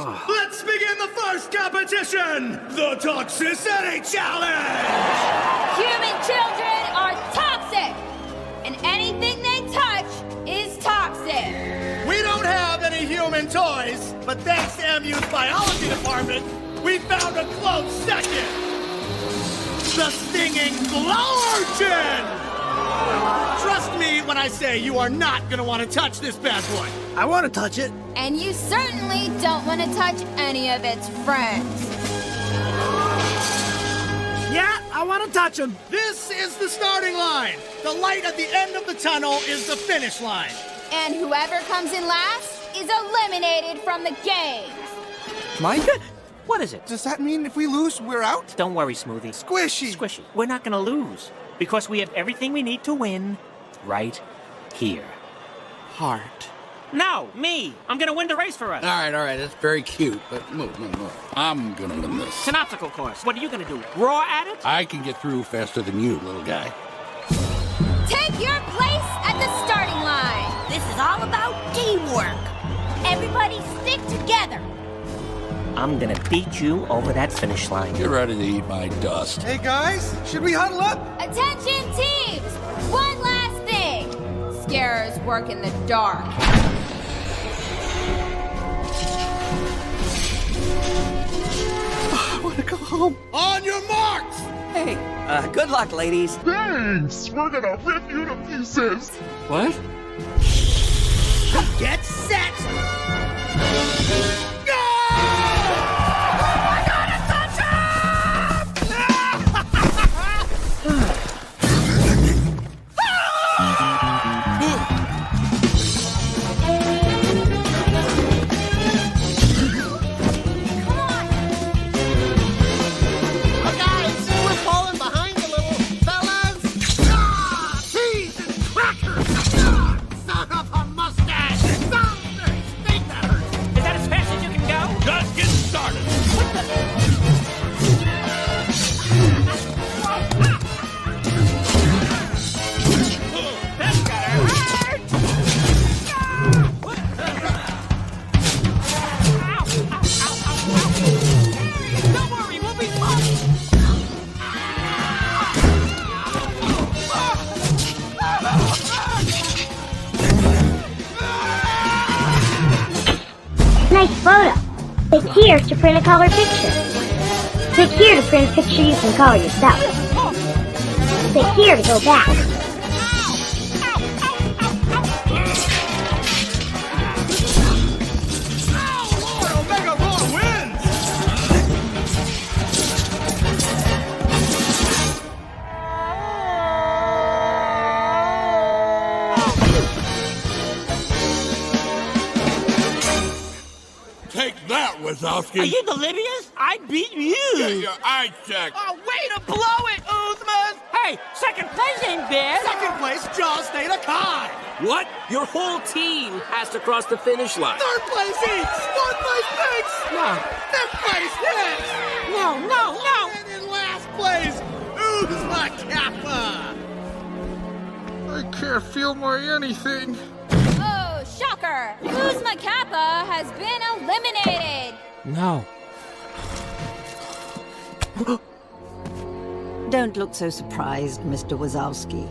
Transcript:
Let's begin the first competition, the Toxicity Challenge! Human children are toxic, and anything they touch is toxic. We don't have any human toys, but thanks to MU's biology department, we found a close second. The stinging glow-urchin! Trust me when I say you are not gonna want to touch this bad boy. I want to touch it. And you certainly don't want to touch any of its friends. Yeah, I want to touch him. This is the starting line. The light at the end of the tunnel is the finish line. And whoever comes in last is eliminated from the game. Mike? What is it? Does that mean if we lose, we're out? Don't worry, Smoothie. Squishy! Squishy. We're not gonna lose. Because we have everything we need to win right here. Heart. No, me. I'm gonna win the race for us. All right, that's very cute, but move. I'm gonna win this. It's an obstacle course. What are you gonna do? Roar at it? I can get through faster than you, little guy. Take your place at the starting line. This is all about teamwork. Everybody stick together. I'm gonna beat you over that finish line. Get ready to eat my dust. Hey guys, should we huddle up? Attention teams! One last thing. Scarers work in the dark. I want to go home. On your marks! Hey, good luck, ladies. Thanks! We're gonna rip you to pieces! What? Get set! Go! Is that as fast as you can go? Just get started! That's gotta hurt! Don't worry, we'll be fine! Nice photo. Click here to print a color picture. Click here to print a picture you can color yourself. Click here to go back. Omega Roar wins! Take that, Wazowski. Are you delirious? I beat you! Get your eye checked. Oh, way to blow it, Uzman! Hey, second place ain't bad! Second place, Jaws stayed a Kai. What? Your whole team has to cross the finish line. Third place eats. Fourth place picks. No. Fifth place hits. No! And in last place, Uzma Kappa. I can't feel my anything. Oh, shocker! Uzma Kappa has been eliminated. No. Don't look so surprised, Mr. Wazowski.